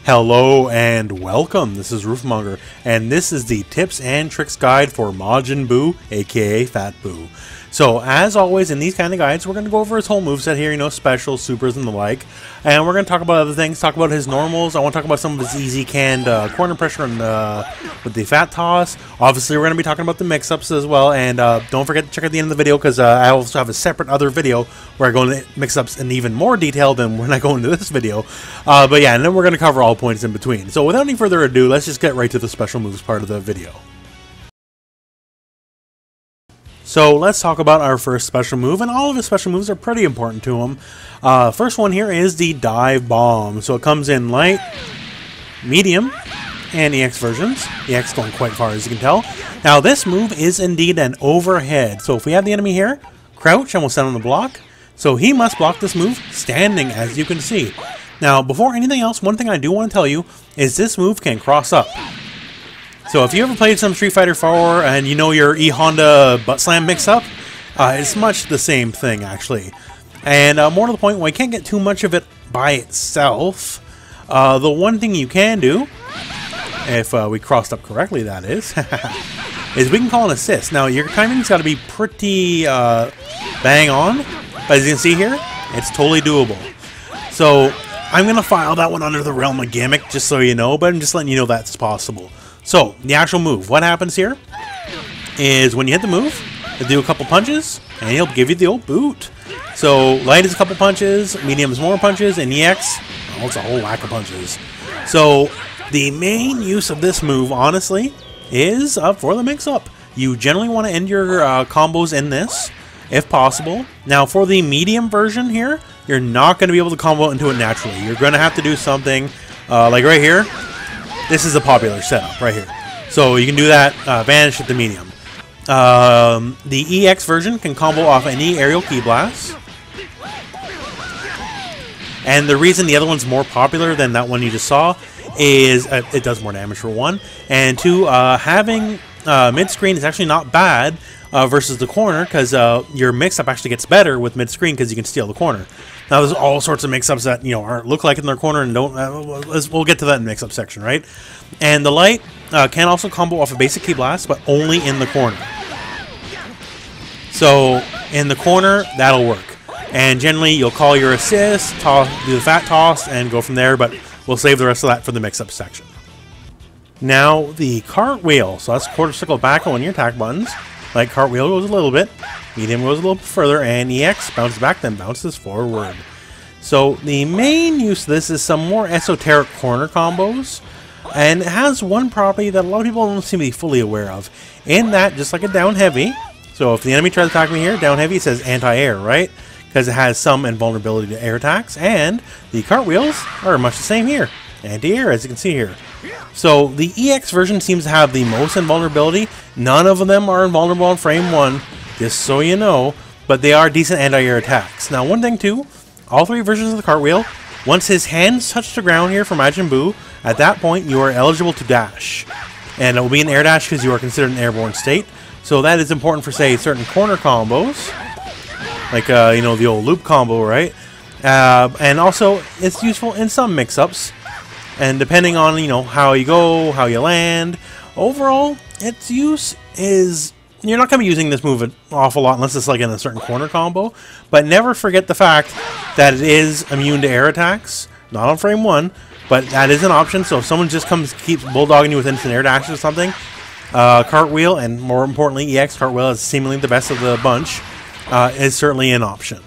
Hello and welcome, this is Rooflemonger, and this is the tips and tricks guide for Majin Buu, aka Fat Buu. So, as always, in these kind of guides, we're going to go over his whole moveset here, you know, specials, supers, and the like. And we're going to talk about other things, talk about his normals. I want to talk about some of his easy canned corner pressure and with the fat toss. Obviously, we're going to be talking about the mix-ups as well. And don't forget to check out the end of the video, because I also have a separate other video where I go into mix-ups in even more detail than when I go into this video. But yeah, and then we're going to cover all points in between. So without any further ado, let's just get right to the special moves part of the video. So let's talk about our first special move, and all of his special moves are pretty important to him. First one here is the dive bomb. So it comes in light, medium, and EX versions. EX going quite far, as you can tell. Now this move is indeed an overhead. So if we have the enemy here, crouch and we'll stand on the block. So he must block this move standing, as you can see. Now before anything else, one thing I do want to tell you is this move can cross up. So if you ever played some Street Fighter 4 and you know your E-Honda butt slam mix-up, it's much the same thing actually. And more to the point, well, you can't get too much of it by itself. The one thing you can do, if we crossed up correctly that is we can call an assist. Now your timing's got to be pretty bang on, but as you can see here, it's totally doable. So I'm going to file that one under the realm of gimmick, just so you know, but I'm just letting you know that's possible. So, the actual move, what happens here is when you hit the move, you'll do a couple punches, and he'll give you the old boot. So, light is a couple punches, medium is more punches, and EX, well, it's a whole whack of punches. So, the main use of this move, honestly, is for the mix-up. You generally want to end your combos in this, if possible. Now, for the medium version here, you're not going to be able to combo into it naturally. You're going to have to do something like right here. This is a popular setup right here. So you can do that, vanish at the medium. The EX version can combo off any aerial key blast. And the reason the other one's more popular than that one you just saw is it does more damage for one. And two, having mid-screen is actually not bad versus the corner, because your mix-up actually gets better with mid-screen because you can steal the corner. Now, there's all sorts of mix-ups that, you know, look like in their corner and don't. We'll get to that in the mix-up section, right? And the light can also combo off a basic key blast, but only in the corner. So, in the corner, that'll work. And generally, you'll call your assist, do the fat toss, and go from there, but we'll save the rest of that for the mix-up section. Now, the cartwheel. So that's quarter circle back on your attack buttons. Like cartwheel goes a little bit, medium goes a little bit further, and EX bounces back, then bounces forward. So the main use of this is some more esoteric corner combos, and it has one property that a lot of people don't seem to be fully aware of. In that, just like a down heavy, so if the enemy tries to attack me here, down heavy says anti-air, right? Because it has some invulnerability to air attacks, and the cartwheels are much the same here. Anti-air, as you can see here. So the EX version seems to have the most invulnerability. None of them are invulnerable on frame 1, just so you know, but they are decent anti-air attacks. Now one thing too, all three versions of the cartwheel, once his hands touch the ground here for Majin Buu, at that point you are eligible to dash. And it will be an air dash because you are considered an airborne state. So that is important for, say, certain corner combos, like you know, the old loop combo, right? And also it's useful in some mix-ups. And depending on, you know, how you go, how you land, overall, its use is, you're not going to be using this move an awful lot unless it's like in a certain corner combo. But never forget the fact that it is immune to air attacks. Not on frame 1, but that is an option. So if someone just keeps bulldogging you with instant air dashes or something, cartwheel, and more importantly, EX cartwheel is seemingly the best of the bunch, is certainly an option.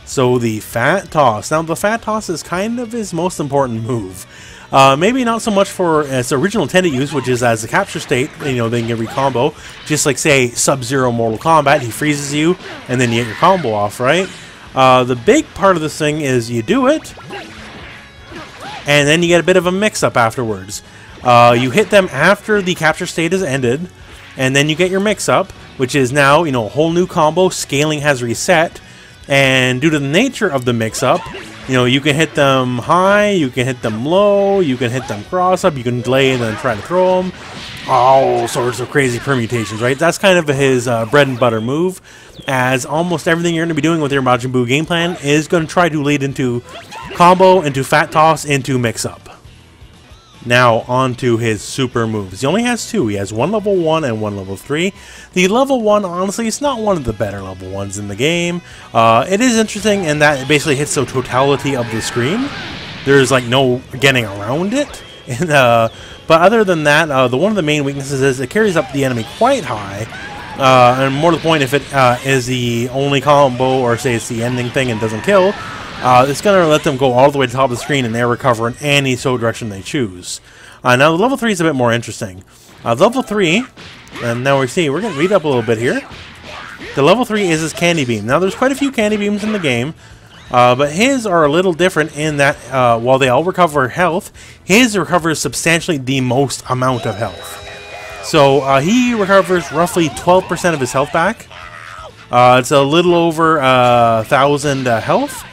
So the fat toss. Now the fat toss is kind of his most important move. Maybe not so much for its original intended use, which is as a capture state, you know, they can re-combo. Just like, say, Sub-Zero Mortal Kombat, he freezes you, and then you get your combo off, right? The big part of this thing is you do it, and then you get a bit of a mix-up afterwards. You hit them after the capture state is ended, and then you get your mix-up, which is now, you know, a whole new combo. Scaling has reset. And due to the nature of the mix-up, you know, you can hit them high, you can hit them low, you can hit them cross-up, you can delay and then try to throw them. All sorts of crazy permutations, right? That's kind of his bread and butter move, as almost everything you're going to be doing with your Majin Buu game plan is going to try to lead into combo, into fat toss, into mix-up. Now on to his super moves. He only has two. He has one level 1 and one level 3. The level 1, honestly, is not one of the better level 1s in the game. It is interesting in that it basically hits the totality of the screen. There's like no getting around it. And, but other than that, one of the main weaknesses is it carries up the enemy quite high. And more to the point, if it is the only combo, or say it's the ending thing and doesn't kill, it's going to let them go all the way to the top of the screen and air recover in any direction they choose. Now the level 3 is a bit more interesting. Level 3, and now we're going to read up a little bit here. The level 3 is his candy beam. Now there's quite a few candy beams in the game, but his are a little different in that while they all recover health, his recovers substantially the most amount of health. So he recovers roughly 12% of his health back. It's a little over 1,000 health.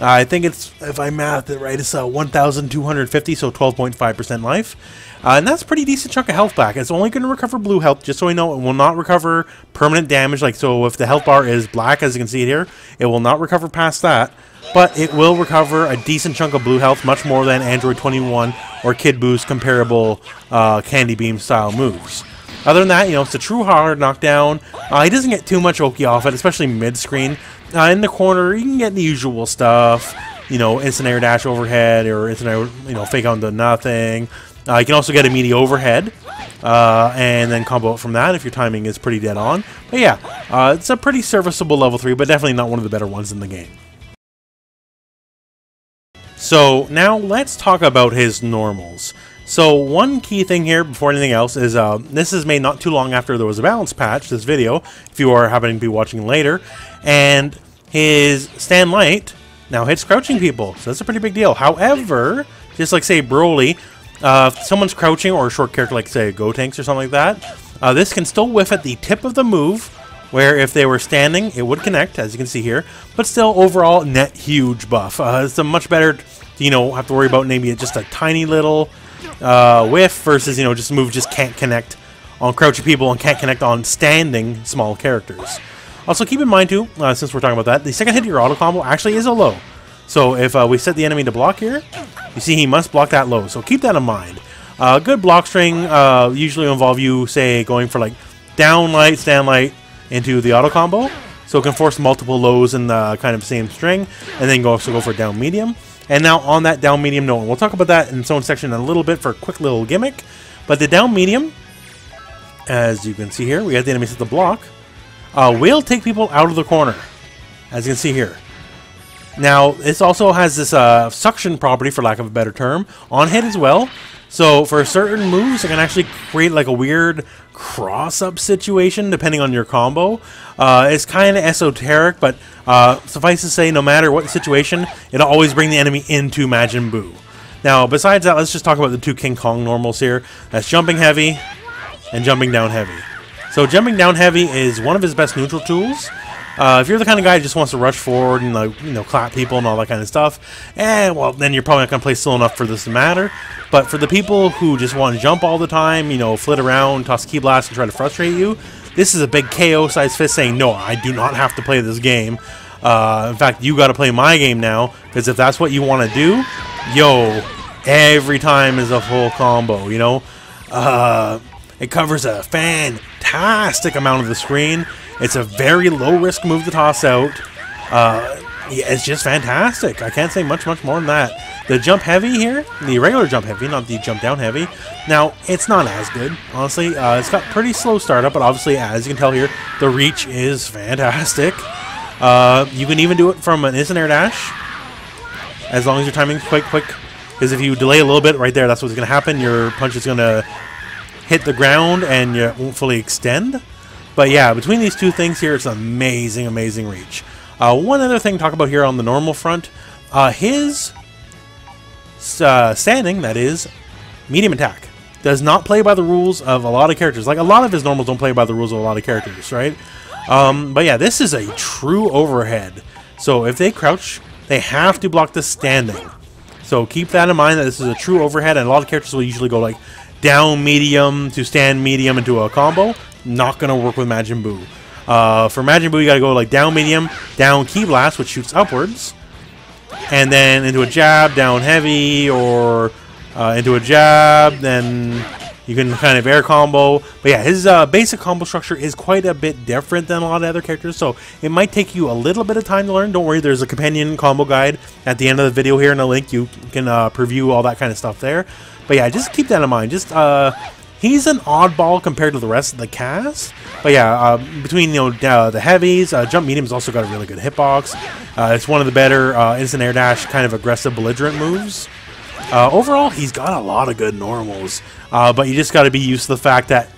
I think it's, if I mathed it right, it's 1,250, so 12.5% life. And that's a pretty decent chunk of health back. It's only going to recover blue health, just so we know. It will not recover permanent damage. Like, so if the health bar is black, as you can see it here, it will not recover past that. But it will recover a decent chunk of blue health, much more than Android 21 or Kid Boo's comparable Candy Beam style moves. Other than that, you know, it's a true hard knockdown. He doesn't get too much Oki off it, especially mid-screen. In the corner, you can get the usual stuff, you know, instant air dash overhead, or instant air, you know, fake onto nothing. You can also get immediate overhead, and then combo it from that if your timing is pretty dead on. But yeah, it's a pretty serviceable level 3, but definitely not one of the better ones in the game. So now let's talk about his normals. So one key thing here before anything else is this is made not too long after there was a balance patch, this video, if you are happening to be watching later, and his stand light now hits crouching people, so that's a pretty big deal. However, just like say Broly, if someone's crouching, or a short character like say Gotenks or something like that, this can still whiff at the tip of the move, where if they were standing, it would connect, as you can see here, but still overall net huge buff. It's a much better, you know, have to worry about maybe just a tiny little whiff versus, you know, just a move just can't connect on crouching people and can't connect on standing small characters. Also keep in mind too, since we're talking about that, the second hit of your auto combo actually is a low. So if we set the enemy to block here, you see he must block that low, so keep that in mind. Good block string usually involve you, say, going for like down light, stand light into the auto combo, so it can force multiple lows in the kind of same string, and then also go for down medium. And now on that down medium note, we'll talk about that in its own section in a little bit for a quick little gimmick, but the down medium, as you can see here, we have the enemy set the block, will take people out of the corner, as you can see here. Now, this also has this suction property, for lack of a better term, on hit as well. So for certain moves, it can actually create like a weird cross-up situation depending on your combo. It's kind of esoteric, but suffice to say, no matter what situation, it'll always bring the enemy into Majin Buu. Now, besides that, let's just talk about the two King Kong normals here. That's jumping heavy and jumping down heavy. So jumping down heavy is one of his best neutral tools. If you're the kind of guy who just wants to rush forward and, like, you know, clap people and all that kind of stuff, well, then you're probably not going to play still enough for this to matter. But for the people who just want to jump all the time, you know, flit around, toss key blast, and try to frustrate you, this is a big KO-sized fist saying, no, I do not have to play this game. In fact, you got to play my game now, because if that's what you want to do, yo, every time is a full combo, you know? It covers a fantastic amount of the screen. It's a very low-risk move to toss out. Yeah, it's just fantastic. I can't say much more than that. The jump heavy here, the regular jump heavy, not the jump down heavy. Now, it's not as good, honestly. It's got pretty slow startup, but obviously, as you can tell here, the reach is fantastic. You can even do it from an instant air dash, as long as your timing's quite quick. Because if you delay a little bit right there, that's what's going to happen. Your punch is going to hit the ground, and you won't fully extend. But yeah, between these two things here, it's amazing, amazing reach. One other thing to talk about here on the normal front, his standing, that is, medium attack, does not play by the rules of a lot of characters. Like, a lot of his normals don't play by the rules of a lot of characters, right? But yeah, this is a true overhead. So if they crouch, they have to block the standing. So keep that in mind, that this is a true overhead, and a lot of characters will usually go like down medium to stand medium into a combo. Not going to work with Majin Buu. For Majin Buu, you got to go like down medium, down key blast, which shoots upwards, and then into a jab, down heavy, or into a jab, then you can kind of air combo. But yeah, his basic combo structure is quite a bit different than a lot of other characters, so it might take you a little bit of time to learn. Don't worry, there's a companion combo guide at the end of the video here in a link. You can preview all that kind of stuff there. But yeah, just keep that in mind. Just he's an oddball compared to the rest of the cast. But yeah, between the heavies, jump medium's also got a really good hitbox. It's one of the better instant air dash kind of aggressive belligerent moves. Overall, he's got a lot of good normals, but you just got to be used to the fact that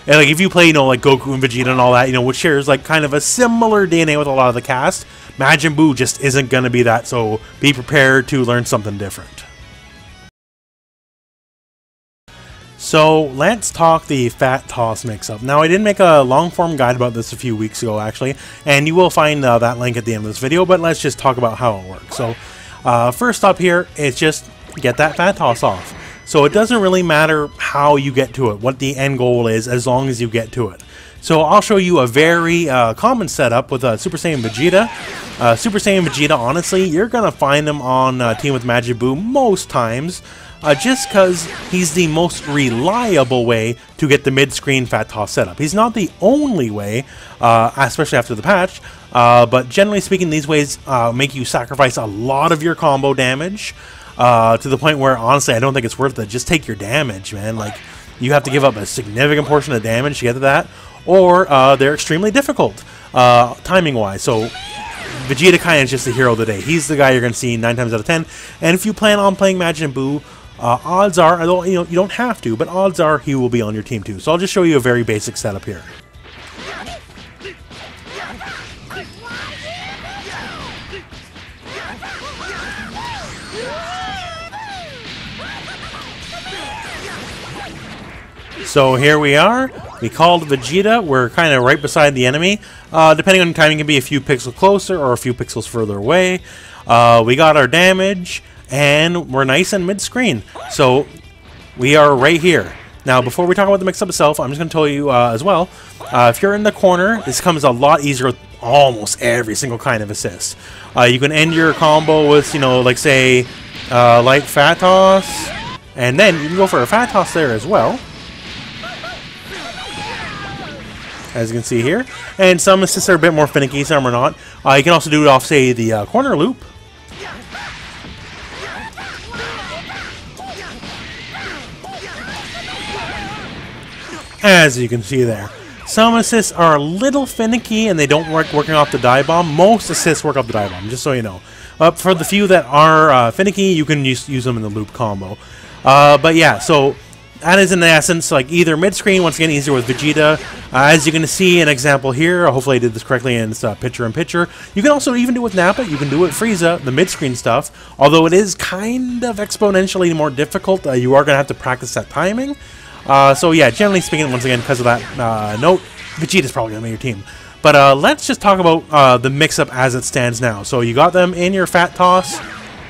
like if you play, like Goku and Vegeta and all that, which shares like kind of a similar DNA with a lot of the cast, Majin Buu just isn't going to be that. So be prepared to learn something different. So let's talk the Fat Toss mix-up. Now, I did make a long-form guide about this a few weeks ago, actually, and you will find that link at the end of this video, but let's just talk about how it works. So first up here, it's just get that Fat Toss off. So it doesn't really matter how you get to it, what the end goal is, as long as you get to it. So I'll show you a very common setup with Super Saiyan Vegeta. Super Saiyan Vegeta, honestly, you're going to find him on Team with Majin Buu most times, just because he's the most reliable way to get the mid-screen Fat Toss setup. He's not the only way, especially after the patch, but generally speaking, these ways make you sacrifice a lot of your combo damage, to the point where, honestly, I don't think it's worth it. Just take your damage, man. Like, you have to give up a significant portion of damage to get to that, or they're extremely difficult, timing-wise. So Vegeta kind of is just the hero of the day. He's the guy you're going to see 9 times out of 10, and if you plan on playing Majin Buu, odds are, you don't have to, but odds are he will be on your team too. So I'll just show you a very basic setup here. So here we are. We called Vegeta. We're kind of right beside the enemy. Depending on timing, it can be a few pixels closer or a few pixels further away. We got our damage, and we're nice and mid-screen. So we are right here. Now, before we talk about the mix-up itself, I'm just going to tell you as well, if you're in the corner, this comes a lot easier with almost every single kind of assist. You can end your combo with, like say, light Fat Toss, and then you can go for a Fat Toss there as well, as you can see here. And some assists are a bit more finicky, some are not. You can also do it off, say, the corner loop. As you can see there. Some assists are a little finicky and they don't work working off the dive bomb. Most assists work off the dive bomb, just so you know. For the few that are finicky, you can use them in the loop combo. But yeah, so that is in essence like either mid-screen, once again easier with Vegeta. As you can see an example here, hopefully I did this correctly and it's picture-in-picture. You can also even do it with Nappa, you can do it with Frieza, the mid-screen stuff. Although it is kind of exponentially more difficult, you are going to have to practice that timing. So yeah, generally speaking, once again, because of that note, Vegeta's probably going to be your team. But let's just talk about the mix-up as it stands now. So you got them in your Fat Toss,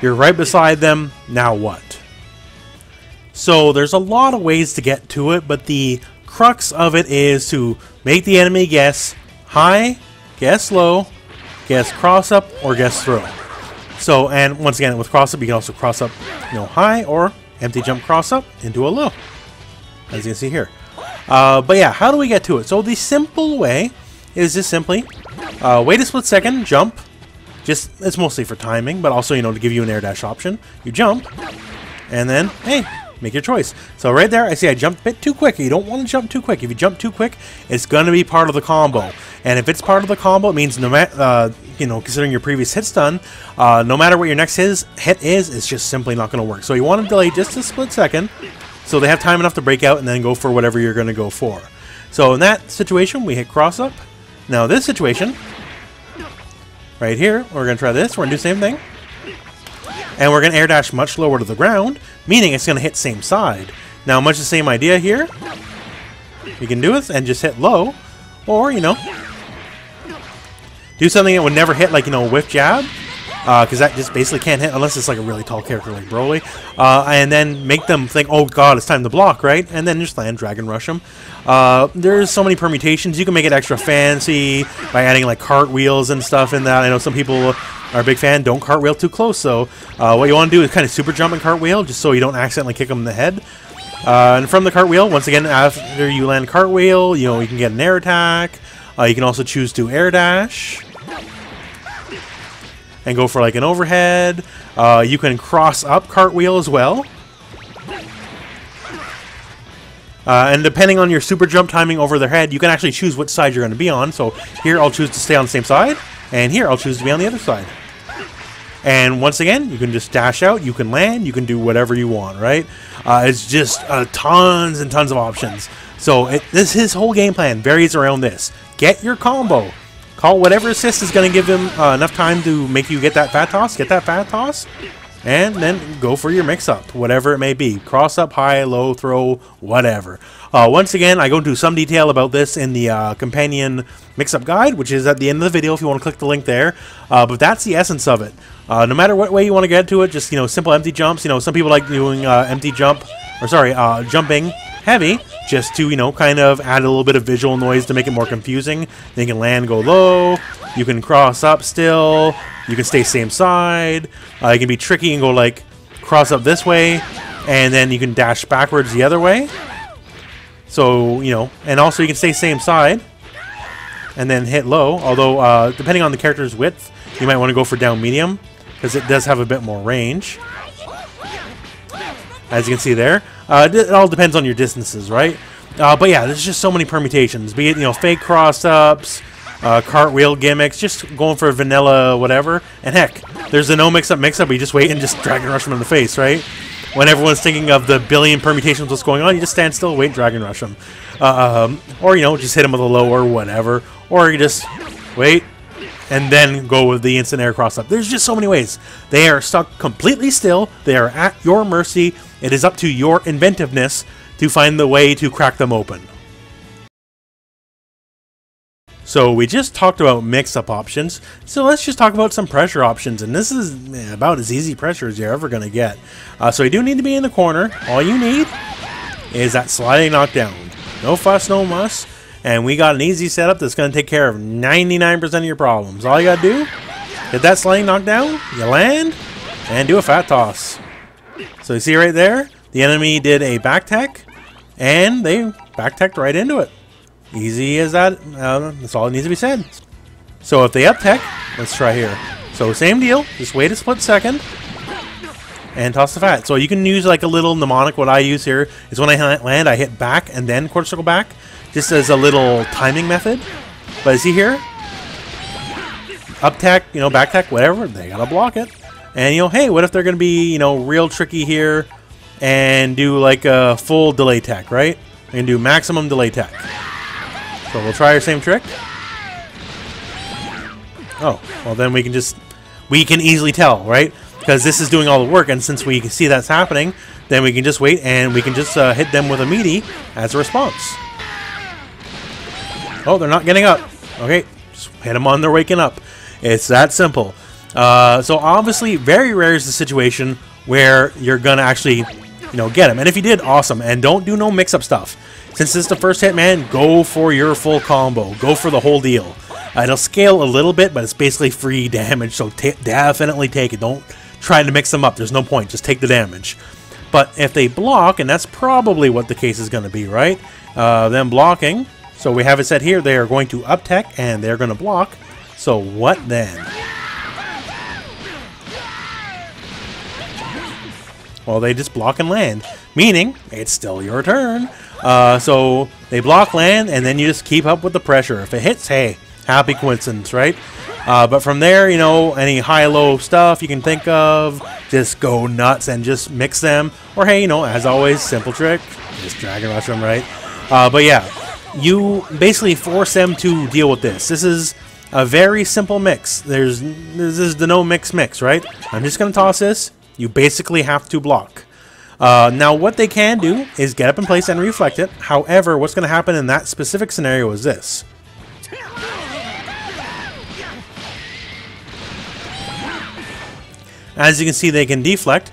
you're right beside them, now what? So there's a lot of ways to get to it, but the crux of it is to make the enemy guess high, guess low, guess cross-up, or guess throw. So, and once again, with cross-up, you can also cross-up, high, or empty jump cross-up into a low, as you can see here. But yeah, how do we get to it? So the simple way is just simply wait a split second, jump. It's mostly for timing, but also, to give you an air dash option. You jump, and then, hey, make your choice. So right there, I see I jumped a bit too quick. You don't want to jump too quick. If you jump too quick, it's going to be part of the combo. And if it's part of the combo, it means no matter, considering your previous hit's done, no matter what your next hit is, it's just simply not going to work. So you want to delay just a split second, so they have time enough to break out and then go for whatever you're going to go for. So in that situation, we hit cross up. Now this situation, right here, we're going to try this. We're going to do the same thing. And we're going to air dash much lower to the ground, meaning it's going to hit same side. Now, much the same idea here. You can do it and just hit low, or, do something that would never hit, like, whiff jab. because that just basically can't hit unless it's like a really tall character like Broly. And then make them think, oh god, it's time to block, right? And then just land Dragon Rush them. There's so many permutations. You can make it extra fancy by adding like cartwheels and stuff in that. I know some people are a big fan. Don't cartwheel too close. So what you want to do is kind of super jump and cartwheel just so you don't accidentally kick them in the head. And from the cartwheel, once again, after you land cartwheel, you know, you can get an air attack. You can also choose to air dash and go for like an overhead. You can cross up cartwheel as well. And depending on your super jump timing over their head, you can actually choose which side you're going to be on. So here I'll choose to stay on the same side, and here I'll choose to be on the other side. And once again, you can just dash out, you can land, you can do whatever you want, right? It's just tons and tons of options. So his whole game plan varies around this. Get your combo. Call whatever assist is going to give him enough time to make you get that fat toss. Get that fat toss. And then go for your mix-up, whatever it may be. Cross-up, high, low, throw, whatever. Once again, I go into some detail about this in the companion mix-up guide, which is at the end of the video if you want to click the link there. But that's the essence of it. No matter what way you want to get to it, just, you know, simple empty jumps. You know, some people like doing empty jump, or sorry, jumping heavy, just to, you know, kind of add a little bit of visual noise to make it more confusing. Then you can land, go low. You can cross up still. You can stay same side. You can be tricky and go like cross up this way, and then you can dash backwards the other way. So, you know, and also you can stay same side and then hit low. Although, depending on the character's width, you might want to go for down medium because it does have a bit more range. As you can see there, it all depends on your distances, right? But yeah, there's just so many permutations. Be it, you know, fake cross-ups, cartwheel gimmicks, just going for vanilla whatever. And heck, there's a no mix-up, you just wait and just Dragon Rush them in the face, right? When everyone's thinking of the billion permutations what's going on, you just stand still, wait, Dragon Rush them. Or, you know, just hit them with a low or whatever. Or you just wait and then go with the instant air cross-up. There's just so many ways. They are stuck completely still. They are at your mercy. It is up to your inventiveness to find the way to crack them open. So we just talked about mix-up options, so let's just talk about some pressure options, and this is about as easy pressure as you're ever going to get. So you do need to be in the corner. All you need is that sliding knockdown. No fuss, no muss, and we got an easy setup that's going to take care of 99% of your problems. All you got to do, get that sliding knockdown, you land, and do a fat toss. So you see right there, the enemy did a back tech, and they back teched right into it. Easy as that. That's all that needs to be said. So if they up tech, let's try here. So same deal. Just wait a split second and toss the fat. So you can use like a little mnemonic. What I use here is when I land, I hit back and then quarter circle back, just as a little timing method. But you see here, up tech, you know, back tech, whatever, they gotta block it. And you know, hey, what if they're gonna be, you know, real tricky here and do like a full delay tech, right? They can do maximum delay tech. So we'll try our same trick. Oh, well then we can easily tell, right? Because this is doing all the work, and since we can see that's happening, then we can just wait and we can just hit them with a meaty as a response. Oh, they're not getting up. Okay, just hit them on their waking up. It's that simple. So obviously, very rare is the situation where you're gonna actually, you know, get them. And if you did, awesome. And don't do no mix-up stuff. Since it's the first hit, man, go for your full combo. Go for the whole deal. It'll scale a little bit, but it's basically free damage, so definitely take it. Don't try to mix them up. There's no point. Just take the damage. But if they block, and that's probably what the case is going to be, right? Them blocking. So we have it set here. They are going to up tech, and they're going to block. So what then? Well, they just block and land, meaning it's still your turn. So they block land, and then you just keep up with the pressure. If it hits, hey, happy coincidence, right? But from there, you know, any high-low stuff you can think of, just go nuts and just mix them. Or hey, you know, as always, simple trick, just Dragon Rush them, right? But yeah, you basically force them to deal with this. This is a very simple mix. This is the no mix, right? I'm just going to toss this. You basically have to block. Now, what they can do is get up in place and reflect it. However, what's going to happen in that specific scenario is this. as you can see, they can deflect.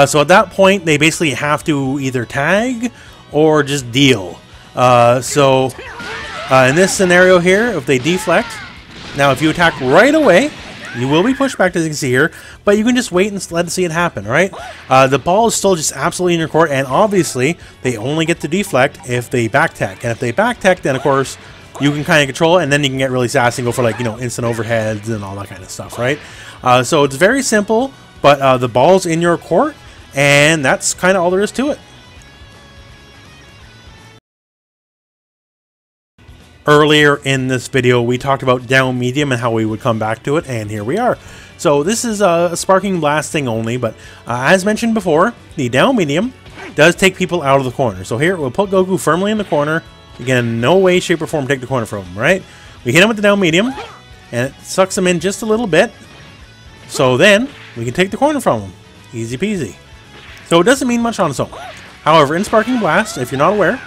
So at that point, they basically have to either tag or just deal. In this scenario here, if they deflect, now if you attack right away, you will be pushed back, as you can see here, but you can just wait and let see it happen, right? The ball is still just absolutely in your court, and obviously, they only get to deflect if they back tech. And if they back tech, then of course, you can kind of control it, and then you can get really sassy and go for, like, you know, instant overheads and all that kind of stuff, right? So it's very simple, but the ball's in your court, and that's kind of all there is to it. Earlier in this video, we talked about down medium and how we would come back to it, and here we are. So this is a sparking blast thing only, but as mentioned before, the down medium does take people out of the corner. So here, we'll put Goku firmly in the corner. Again, no way, shape, or form take the corner from him, right? We hit him with the down medium, and it sucks him in just a little bit. So then, we can take the corner from him. Easy peasy. So it doesn't mean much on its own. However, in Sparking Blast, if you're not aware,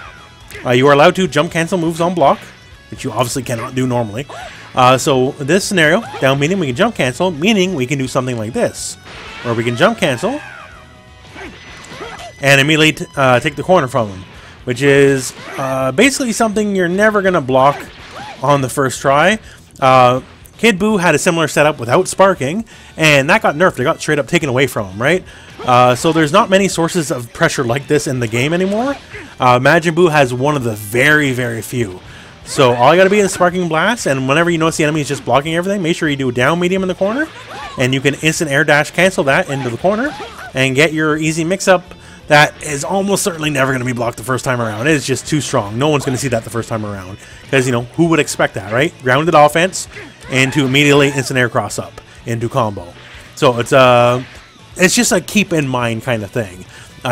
you are allowed to jump cancel moves on block, which you obviously cannot do normally. So in this scenario, down medium, we can jump cancel, meaning we can do something like this, where we can jump cancel and immediately take the corner from him, which is basically something you're never going to block on the first try. Kid Buu had a similar setup without sparking, and that got nerfed. It got straight up taken away from him, right? So there's not many sources of pressure like this in the game anymore. Majin Buu has one of the very, very few. So all you gotta be is Sparking Blast, and whenever you notice the enemy is just blocking everything, make sure you do down medium in the corner, and you can instant air dash cancel that into the corner, and get your easy mix-up that is almost certainly never going to be blocked the first time around. It is just too strong. No one's going to see that the first time around. Because, you know, who would expect that, right? Grounded offense, and to immediately instant air cross up into combo. So it's just a keep in mind kind of thing.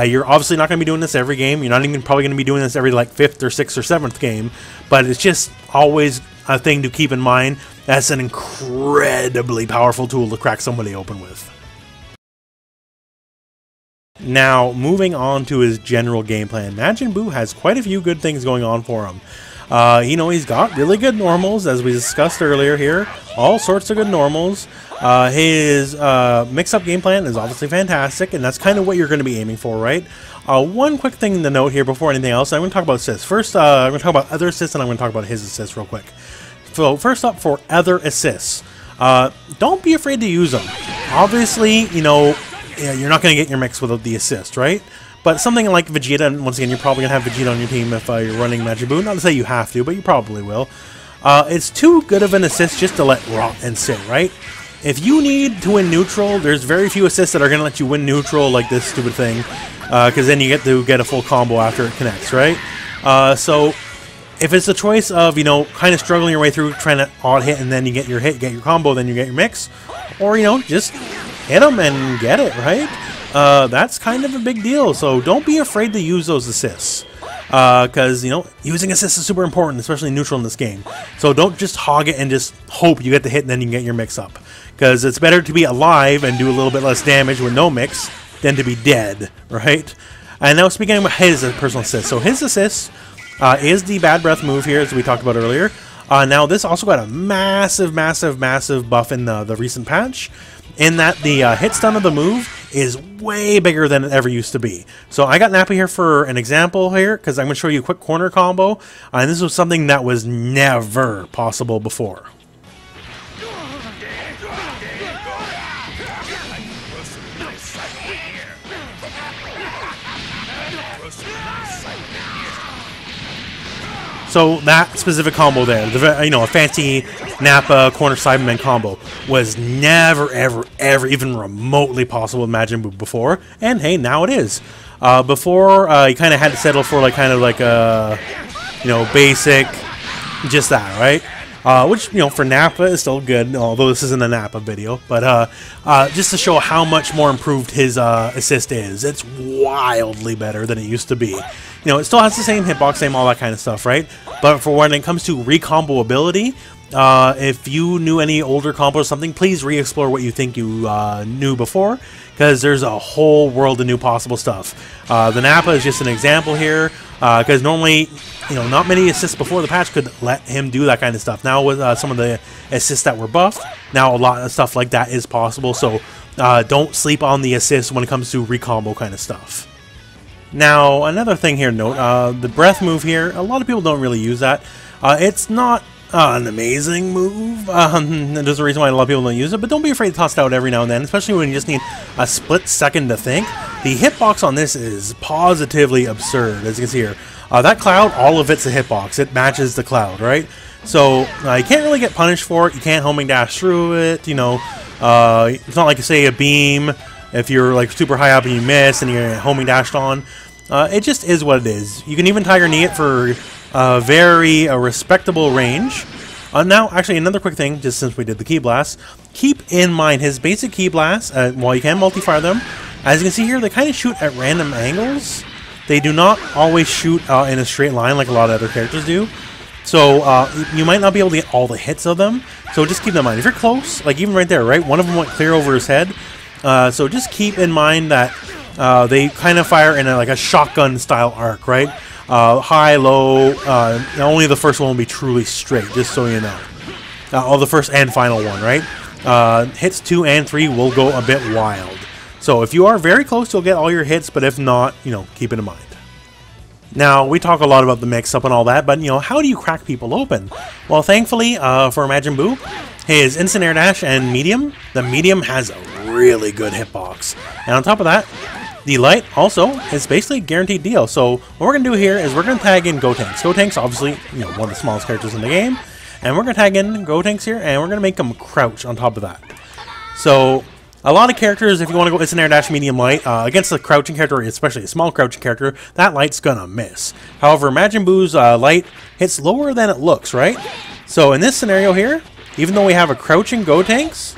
You're obviously not going to be doing this every game. You're not even probably going to be doing this every like 5th or 6th or 7th game. But it's just always a thing to keep in mind. That's an incredibly powerful tool to crack somebody open with. Now, moving on to his general game plan, Majin Buu has quite a few good things going on for him. You know, he's got really good normals, as we discussed earlier here. All sorts of good normals. His mix-up game plan is obviously fantastic, and that's kind of what you're going to be aiming for, right? One quick thing to note here before anything else, I'm going to talk about assists. First, I'm going to talk about other assists, and I'm going to talk about his assists real quick. So, first up, for other assists, don't be afraid to use them. Obviously, you know, yeah, you're not going to get your mix without the assist, right? But something like Vegeta, and once again, you're probably going to have Vegeta on your team if you're running Majin Buu. Not to say you have to, but you probably will. It's too good of an assist just to let rot and sit, right? If you need to win neutral, there's very few assists that are going to let you win neutral like this stupid thing, because then you get to get a full combo after it connects, right? So if it's a choice of, you know, kind of struggling your way through, trying to odd hit, and then you get your hit, get your combo, then you get your mix, or, you know, just hit them and get it, right? That's kind of a big deal, so don't be afraid to use those assists. Because, you know, using assists is super important, especially neutral in this game. So don't just hog it and just hope you get the hit and then you can get your mix up. Because it's better to be alive and do a little bit less damage with no mix than to be dead, right? And now speaking about his personal assist. So his assist is the Bad Breath move here, as we talked about earlier. Now this also got a massive, massive, massive buff in the recent patch, in that the hit stun of the move is way bigger than it ever used to be. So I got Nappa here for an example here, because I'm going to show you a quick corner combo, and this was something that was never possible before. So that specific combo there, you know, a fancy Nappa corner Cyberman combo, was never, ever, ever even remotely possible with Majin Buu before, and hey, now it is. Before, you kind of had to settle for like a, you know, basic, just that, right? Which, you know, for Nappa is still good, although this isn't a Nappa video, but just to show how much more improved his assist is, it's wildly better than it used to be. You know, it still has the same hitbox, same all that kind of stuff, right? But for when it comes to recombo ability, if you knew any older combos or something, please re-explore what you think you knew before, because there's a whole world of new possible stuff. The Nappa is just an example here, because normally, you know, not many assists before the patch could let him do that kind of stuff. Now with some of the assists that were buffed, now a lot of stuff like that is possible, so don't sleep on the assist when it comes to recombo kind of stuff. Now, another thing here to note, the breath move here, a lot of people don't really use that. It's not an amazing move. There's a reason why a lot of people don't use it, but don't be afraid to toss it out every now and then, especially when you just need a split second to think. The hitbox on this is positively absurd, as you can see here. That cloud, all of it's a hitbox. It matches the cloud, right? So, you can't really get punished for it. You can't homing dash through it, you know. It's not like, say, a beam. If you're like super high up and you miss and you're homing dashed on, it just is what it is. You can even tiger knee it for a very respectable range. Now, actually, another quick thing, just since we did the key blast, keep in mind his basic key blasts, while you can multi-fire them, as you can see here, they kind of shoot at random angles. They do not always shoot in a straight line like a lot of other characters do. So you might not be able to get all the hits of them. So just keep that in mind. If you're close, like even right there, right? One of them went clear over his head. So just keep in mind that they kind of fire in like a shotgun style arc, right? High, low, only the first one will be truly straight, just so you know. The first and final one, right? Hits 2 and 3 will go a bit wild. So if you are very close, you'll get all your hits, but if not, you know, keep it in mind. Now, we talk a lot about the mix-up and all that, but, you know, how do you crack people open? Well, thankfully, for Majin Buu, his instant air dash and medium, the medium has a really good hitbox. And on top of that, the light also is basically a guaranteed deal. So what we're going to do here is we're going to tag in Gotenks. Gotenks, obviously, you know, one of the smallest characters in the game. And we're going to tag in Gotenks here, and we're going to make them crouch on top of that. So a lot of characters, if you want to go instant air dash medium light, against a crouching character, especially a small crouching character, that light's going to miss. However, Majin Buu's light hits lower than it looks, right? So in this scenario here, even though we have a crouching Gotenks,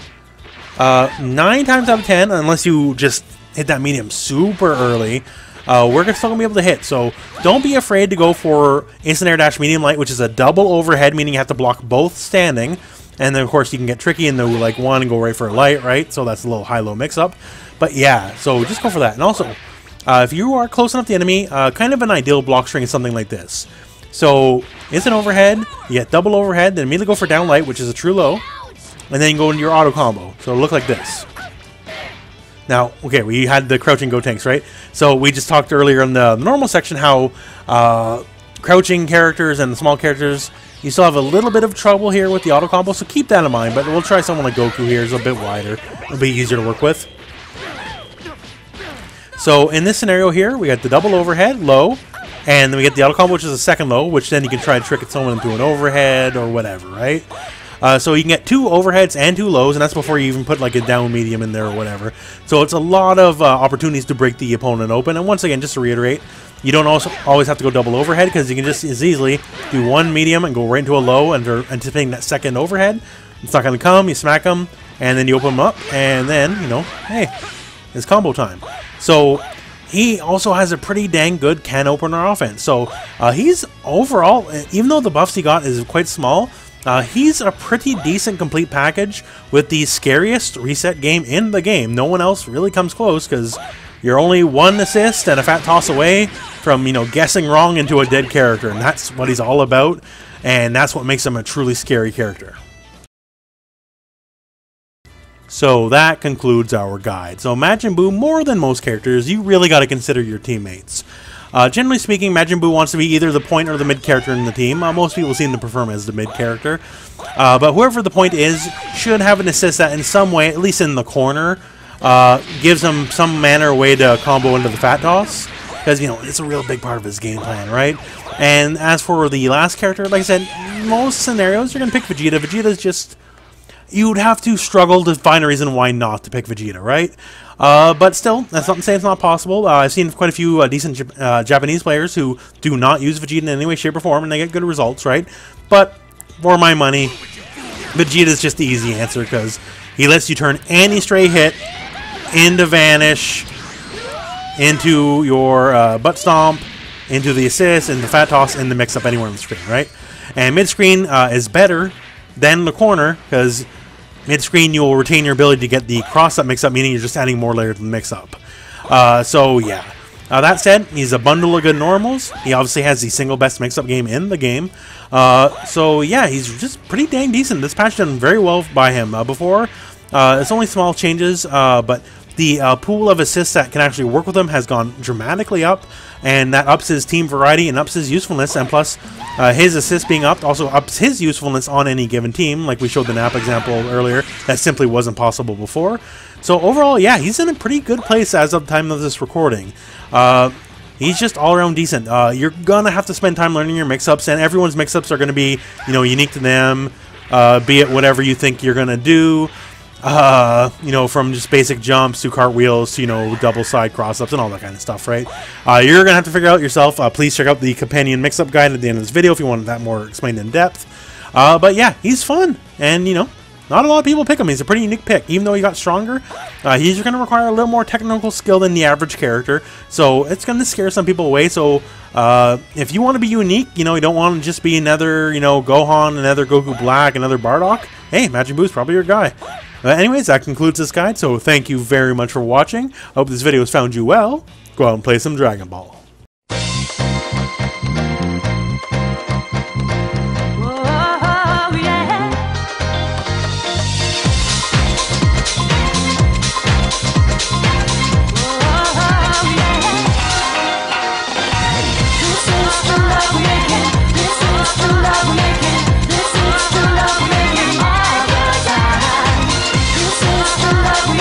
9 times out of 10, unless you just hit that medium super early, we're still going to be able to hit. So don't be afraid to go for instant air dash medium light, which is a double overhead, meaning you have to block both standing. And then, of course, you can get tricky and do like one and go right for a light, right? So that's a little high-low mix-up. But yeah, so just go for that. And also, if you are close enough to the enemy, kind of an ideal block string is something like this. So instant overhead, you get double overhead, then immediately go for down light, which is a true low. And then you go into your auto combo. So it'll look like this. Now, okay, we had the crouching Gotenks, right? So we just talked earlier in the normal section how crouching characters and the small characters, you still have a little bit of trouble here with the auto combo, so keep that in mind. But we'll try someone like Goku here. It's a bit wider. It'll be easier to work with. So in this scenario here, we got the double overhead, low, and then we get the auto combo, which is a second low, which then you can try to trick someone into an overhead or whatever, right? So you can get 2 overheads and 2 lows, and that's before you even put like a down medium in there or whatever. So it's a lot of opportunities to break the opponent open. And once again, just to reiterate, you don't also always have to go double overhead, because you can just as easily do 1 medium and go right into a low under anticipating that second overhead. It's not going to come, you smack them, and then you open them up, and then, you know, hey, it's combo time. So he also has a pretty dang good can opener offense. So he's overall, even though the buffs he got is quite small, he's a pretty decent complete package with the scariest reset game in the game. No one else really comes close, because you're only 1 assist and a fat toss away from, you know, guessing wrong into a dead character. And that's what he's all about, and that's what makes him a truly scary character. So that concludes our guide. So Majin Buu, more than most characters, you really got to consider your teammates. Generally speaking, Majin Buu wants to be either the point or the mid character in the team. Most people seem to prefer him as the mid character. But whoever the point is should have an assist that in some way, at least in the corner, gives him some manner way to combo into the fat toss. Because, you know, it's a real big part of his game plan, right? And as for the last character, like I said, most scenarios you're going to pick Vegeta. Vegeta's just... you'd have to struggle to find a reason why not to pick Vegeta, right? But still, that's not to say it's not possible. I've seen quite a few decent Japanese players who do not use Vegeta in any way, shape, or form, and they get good results, right? But for my money, Vegeta's just the easy answer, because he lets you turn any stray hit into Vanish, into your butt stomp, into the assist, into the fat toss, and the mix-up anywhere on the screen, right? And mid-screen is better than the corner, because mid-screen you'll retain your ability to get the cross-up mix-up, meaning you're just adding more layers to the mix-up. So yeah. That said, he's a bundle of good normals. He obviously has the single best mix-up game in the game. So yeah, he's just pretty dang decent. This patch done very well by him. Before, It's only small changes, but the pool of assists that can actually work with him has gone dramatically up, and that ups his team variety and ups his usefulness, and plus his assist being upped also ups his usefulness on any given team, like we showed the Nap example earlier. That simply wasn't possible before. So overall, yeah, he's in a pretty good place as of the time of this recording. He's just all around decent. You're gonna have to spend time learning your mix-ups, and everyone's mix-ups are gonna be, you know, unique to them, be it whatever you think you're gonna do. You know, from just basic jumps to cartwheels to, you know, double side cross-ups and all that kind of stuff, right? You're gonna have to figure out yourself. Please check out the companion mix-up guide at the end of this video if you want that more explained in depth. But yeah, he's fun, and you know, not a lot of people pick him. He's a pretty unique pick. Even though he got stronger, he's going to require a little more technical skill than the average character, so it's going to scare some people away. So if you want to be unique, you know, you don't want to just be another, you know, Gohan, another Goku Black, another Bardock, hey, Majin Buu's probably your guy. Anyways, that concludes this guide, so thank you very much for watching. I hope this video has found you well. Go out and play some Dragon Ball.